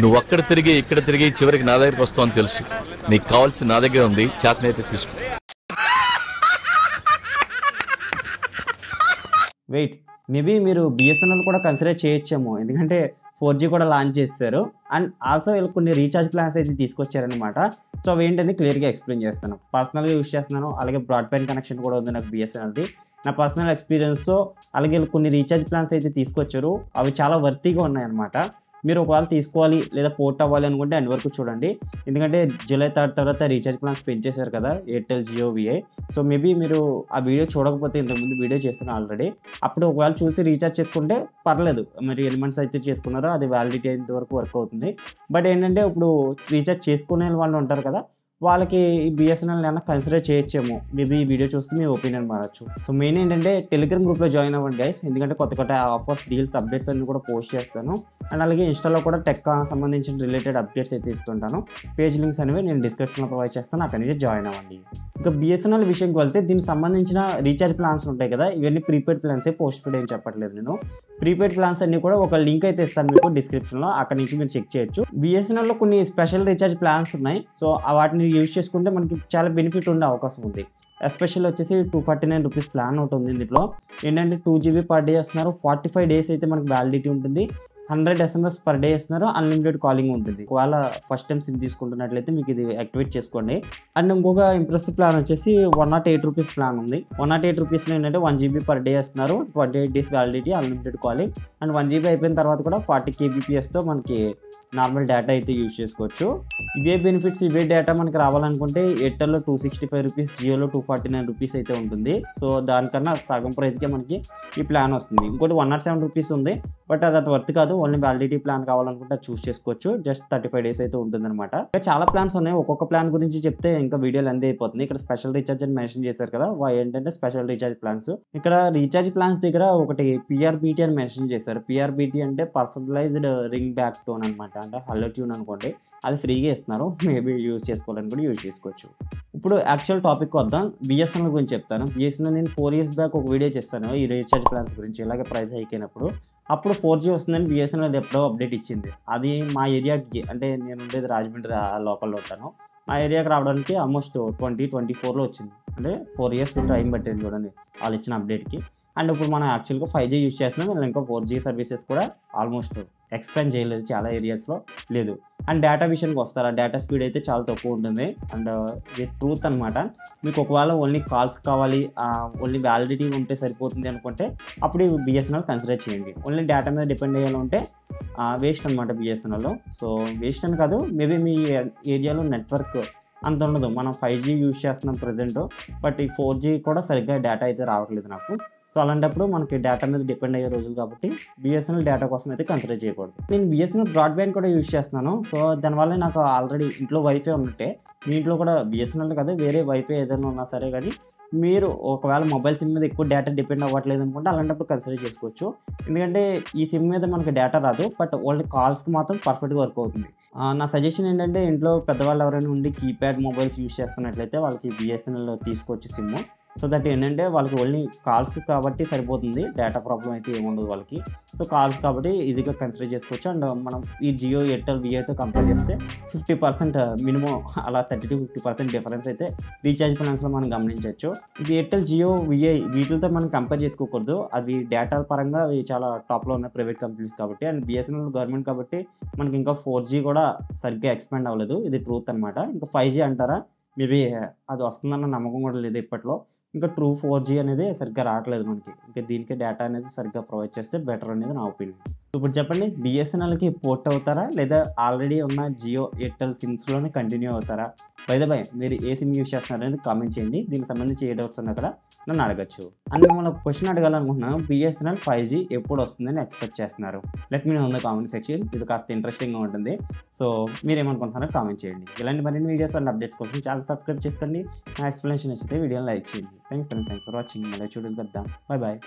నువ్వు అక్కడ తిరిగి ఇక్కడ తిరిగి చివరికి నా దగ్గరికి వస్తావు అని తెలుసు. నీకు కావాల్సిన నా దగ్గర ఉంది, చేతనైతే తీసుకో. వెయిట్, మేబీ మీరు బిఎస్ఎన్ఎల్ కూడా కన్సిడర్ చేయొచ్చేమో, ఎందుకంటే 4G కూడా లాంచ్ చేశారు. అండ్ ఆల్సో వీళ్ళు కొన్ని రీఛార్జ్ ప్లాన్స్ అయితే తీసుకొచ్చారనమాట. సో అవి ఏంటని క్లియర్గా ఎక్స్ప్లెయిన్ చేస్తాను. పర్సనల్గా యూస్ చేస్తున్నాను, అలాగే బ్రాడ్బ్యాండ్ కనెక్షన్ కూడా ఉంది నాకు బిఎస్ఎన్ఎల్ది. నా పర్సనల్ ఎక్స్పీరియన్స్తో అలాగే వీళ్ళు కొన్ని రీఛార్జ్ ప్లాన్స్ అయితే తీసుకొచ్చారు. అవి చాలా వర్తీగా ఉన్నాయన్నమాట. మీరు ఒకవేళ తీసుకోవాలి లేదా పోర్ట్ అవ్వాలి అనుకుంటే ఎండ్ వరకు చూడండి, ఎందుకంటే జూలై 3 తర్వాత రీఛార్జ్ ప్లాన్స్ పెంచేశారు కదా ఎయిర్టెల్, జియో, విఐ. సో మేబీ మీరు ఆ వీడియో చూడకపోతే ఇంతకుముందు వీడియో చేస్తాను ఆల్రెడీ. అప్పుడు ఒకవేళ చూసి రీఛార్జ్ చేసుకుంటే పర్లేదు, మరి ఎన్ని మంత్స్ అయితే చేసుకున్నారో అది వ్యాలిడిటీ అయ్యేంత వరకు వర్క్ అవుతుంది. బట్ ఏంటంటే ఇప్పుడు రీఛార్జ్ చేసుకునే వాళ్ళు ఉంటారు కదా, వాళ్ళకి ఈ బిఎస్ఎన్ఎల్ ఏమైనా కన్సిడర్ చేయొచ్చేమో. మేబీ ఈ వీడియో చూస్తే మీ ఒపీనియన్ మారచ్చు. సో మెయిన్ ఏంటంటే టెలిగ్రామ్ గ్రూప్లో జాయిన్ అవ్వండి గైస్, ఎందుకంటే కొత్త కొత్త ఆఫర్స్, డీల్స్, అప్డేట్స్ అన్ని కూడా పోస్ట్ చేస్తాను. అండ్ అలాగే ఇన్స్టాలో కూడా టెక్ సంబంధించిన రిలేటెడ్ అప్డేట్స్ అయితే ఇస్తుంటాను. పేజ్ లింక్స్ అనేవి నేను డిస్క్రిప్షన్లో ప్రొవైడ్ చేస్తాను, అక్కడి నుంచి జాయిన్ అవ్వండి. ఇంకా బిఎస్ఎన్ఎల్ విషయంకి వెళ్తే దీనికి సంబంధించిన రీఛార్జ్ ప్లాన్స్ ఉంటాయి కదా, ఇవన్నీ ప్రీపెయిడ్ ప్లాన్సే, పోస్ట్ పెయిడ్ ఏం చెప్పట్లేదు నేను. ప్రీపెయిడ్ ప్లాన్స్ అన్ని కూడా ఒక లింక్ అయితే ఇస్తాను మీకు డిస్క్రిప్షన్లో, అక్కడి నుంచి మీరు చెక్ చేయొచ్చు. బిఎస్ఎన్ఎల్లో కొన్ని స్పెషల్ రీఛార్జ్ ప్లాన్స్ ఉన్నాయి. సో వాటిని యూజ్ చేసుకుంటే మనకి చాలా బెనిఫిట్ ఉండే అవకాశం ఉంది. ఎస్పెషల్ వచ్చేసి 249 రూపీస్ ప్లాన్ ఒకటి ఉంది. దీంట్లో ఏంటంటే 2 GB పర్ డే ఇస్తున్నారు, 45 days అయితే మనకి వ్యాలిడిటీ ఉంటుంది, 100 SMS పర్ డే ఇస్తున్నారు, అన్లిమిటెడ్ కాలింగ్ ఉంటుంది. ఒకవేళ ఫస్ట్ టైం సిమ్ తీసుకుంటున్నట్లయితే మీకు ఇది యాక్టివేట్ చేసుకోండి. అండ్ ఇంకొక ఇంప్రెసివ్ ప్లాన్ వచ్చేసి 108 రూపీస్ ప్లాన్ ఉంది. 108 రూపీస్లో ఏంటంటే 1 GB పర్ డే ఇస్తున్నారు, 28 days validity, unlimited calling. And 1 GB అయిపోయిన తర్వాత కూడా 40 kbpsతో మనకి నార్మల్ డేటా అయితే యూజ్ చేసుకోవచ్చు. ఇవే బెనిఫిట్స్, ఇవే డేటా మనకి రావాలనుకుంటే ఎయిర్టెల్లో 265 రూపీస్, జియోలో 249 రూపీస్ అయితే ఉంటుంది. సో దానికన్నా సగం ప్రైస్కే మనకి ఈ ప్లాన్ వస్తుంది. ఇంకోటి 107 రూపీస్ ఉంది, బట్ అది వర్త్ కాదు. ఓన్లీ వ్యాలిడిటీ ప్లాన్ కావాలనుకుంటే చూస్ చేసుకోవచ్చు. జస్ట్ 35 days అయితే ఉంటుంది అనమాట. ఇంకా చాలా ప్లాన్స్ ఉన్నాయి, ఒక్కొక్క ప్లాన్ గురించి చెప్తే ఇంకా వీడియో లెంత్ అయిపోతుంది. ఇక్కడ స్పెషల్ రీఛార్జ్ అని మెన్షన్ చేశారు కదా, ఏంటంటే స్పెషల్ రీఛార్జ్ ప్లాన్స్. ఇక్కడ రీఛార్జ్ ప్లాన్స్ దగ్గర ఒకటి PRBT అని మెన్షన్ చేశారు. PRBT అంటే పర్సనలైజ్డ్ రింగ్ బ్యాక్ టోన్ అనమాట, అంటే హలో ట్యూన్ అనుకోండి. అది ఫ్రీగా ఇస్తున్నారు, మేబీ యూజ్ చేసుకోవాలని కూడా యూజ్ చేసుకోవచ్చు. ఇప్పుడు యాక్చువల్ టాపిక్ వద్దాం. బిఎస్ఎన్ఎల్ గురించి చెప్తాను. బిఎస్ఎన్ఎల్ నేను 4 years బ్యాక్ ఒక వీడియో చేస్తాను ఈ రీఛార్జ్ ప్లాన్స్ గురించి. ఇలాగే ప్రైస్ హైక్ అయినప్పుడు అప్పుడు 4G వస్తుందని బిఎస్ఎన్ఎల్ ఎప్పుడో అప్డేట్ ఇచ్చింది. అది మా ఏరియాకి, అంటే నేను ఉండేది రాజమండ్రి లోకల్లో ఉంటాను, మా ఏరియాకి రావడానికి ఆల్మోస్ట్ 2024లో వచ్చింది. అంటే 4 years టైం పట్టింది చూడండి వాళ్ళు ఇచ్చిన అప్డేట్కి. అండ్ ఇప్పుడు మనం యాక్చువల్గా 5G యూజ్ చేస్తున్నాం, వీళ్ళు ఇంకా 4G సర్వీసెస్ కూడా ఆల్మోస్ట్ ఎక్స్పాండ్ చేయలేదు, చాలా ఏరియాస్లో లేదు. అండ్ డేటా విషయానికి వస్తారా, డేటా స్పీడ్ అయితే చాలా తక్కువ ఉంటుంది. అండ్ ఇది ట్రూత్ అనమాట. మీకు ఒకవేళ ఓన్లీ కాల్స్ కావాలి, ఓన్లీ వ్యాలిడిటీ ఉంటే సరిపోతుంది అనుకుంటే అప్పుడు బిఎస్ఎన్ఎల్ కన్సిడర్ చేయండి. ఓన్లీ డేటా మీద డిపెండ్ అయ్యేలా ఉంటే వేస్ట్ అనమాట బిఎస్ఎన్ఎల్లో. సో వేస్ట్ అని కాదు, మేబీ మీ ఏరియాలో నెట్వర్క్ అంత ఉండదు. మనం 5G యూజ్ చేస్తున్నాం ప్రజెంట్, బట్ ఈ 4G కూడా సరిగ్గా డేటా అయితే రావట్లేదు నాకు. సో అలాంటప్పుడు మనకి డేటా మీద డిపెండ్ అయ్యే రోజులు కాబట్టి బిఎస్ఎన్ఎల్ డేటా కోసం అయితే కన్సిడర్ చేయకూడదు. నేను బిఎస్ఎన్ఎల్ బ్రాడ్బ్యాండ్ కూడా యూజ్ చేస్తున్నాను. సో దానివల్ల నాకు ఆల్రెడీ ఇంట్లో వైఫై ఉన్నట్టే, మీ ఇంట్లో కూడా బిఎస్ఎన్ఎల్ కదా వేరే వైఫై ఏదైనా ఉన్నా సరే, కానీ మీరు ఒకవేళ మొబైల్ సిమ్ మీద ఎక్కువ డేటా డిపెండ్ అవ్వట్లేదు అనుకుంటే అలాంటప్పుడు కన్సిడర్ చేసుకోవచ్చు. ఎందుకంటే ఈ సిమ్ మీద మనకి డేటా రాదు, బట్ ఓన్లీ కాల్స్కి మాత్రం పర్ఫెక్ట్గా వర్క్ అవుతుంది. నా సజెషన్ ఏంటంటే ఇంట్లో పెద్దవాళ్ళు ఎవరైనా ఉండి కీప్యాడ్ మొబైల్స్ యూజ్ చేస్తున్నట్లయితే వాళ్ళకి బిఎస్ఎన్ఎల్ తీసుకోవచ్చు సిమ్. సో దట్ ఏంటంటే వాళ్ళకి ఓన్లీ కాల్స్ కాబట్టి సరిపోతుంది, డేటా ప్రాబ్లం అయితే ఏముండదు వాళ్ళకి. సో కాల్స్ కాబట్టి ఈజీగా కన్సిడర్ చేసుకోవచ్చు. అండ్ మనం ఈ జియో, ఎయిర్టెల్, విఐతో కంపేర్ చేస్తే 50% మినిమం అలా 30 to 50% డిఫరెన్స్ అయితే రీఛార్జ్ ప్లాన్స్లో మనం గమనించవచ్చు. ఇది ఎయిర్టెల్, జియో, విఐ వీటితో మనం కంపేర్ చేసుకోకూడదు. అవి డేటా పరంగా అవి చాలా టాప్లో ఉన్న ప్రైవేట్ కంపెనీస్ కాబట్టి. అండ్ బిఎస్ఎన్ఎల్ గవర్నమెంట్ కాబట్టి మనకి ఇంకా 4G కూడా సరిగ్గా ఎక్స్పాండ్ అవ్వలేదు, ఇది ట్రూత్ అనమాట. ఇంకా 5G అంటారా, మేబీ అది వస్తుందన్న నమ్మకం కూడా లేదు ఇప్పట్లో. ఇంకా ట్రూ 4G అనేది సరిగ్గా రావట్లేదు మనకి. ఇంకా దీనికి డేటా అనేది సరిగ్గా ప్రొవైడ్ చేస్తే బెటర్ అనేది నా ఒపీనియన్. ఇప్పుడు చెప్పండి, బిఎస్ఎన్ఎల్కి పోర్ట్ అవుతారా లేదా ఆల్రెడీ ఉన్న జియో, ఎయిర్టెల్ సిమ్స్లోనే కంటిన్యూ అవుతారా? బై మీరు ఏ సిమ్ యూజ్ చేస్తున్నారనేది కామెంట్ చేయండి. దీనికి సంబంధించి ఏ డౌట్స్ ఉన్నా కూడా నన్ను అడగచ్చు. అండ్ మిమ్మల్ని ఒక క్వశ్చన్ అడగాలనుకుంటున్నాను, బిఎస్ఎన్ఎల్ 5G ఎప్పుడు వస్తుందని ఎక్స్పెక్ట్ చేస్తున్నారు? Let me know in the comment section. ఇది కాస్త ఇంట్రెస్టింగ్గా ఉంటుంది. సో మీరేమనుకుంటున్నారో కామెంట్ చేయండి. ఇలాంటి మరిన్ని వీడియోస్ అండ్ అప్డేట్స్ కోసం ఛానల్ సబ్స్క్రైబ్ చేసుకోండి. నా ఎక్స్ప్లెనేషన్ నచ్చితే వీడియోని లైక్ చేయండి. Thanks for watching. మళ్ళీ చూడగలుగుతాం. బాయ్.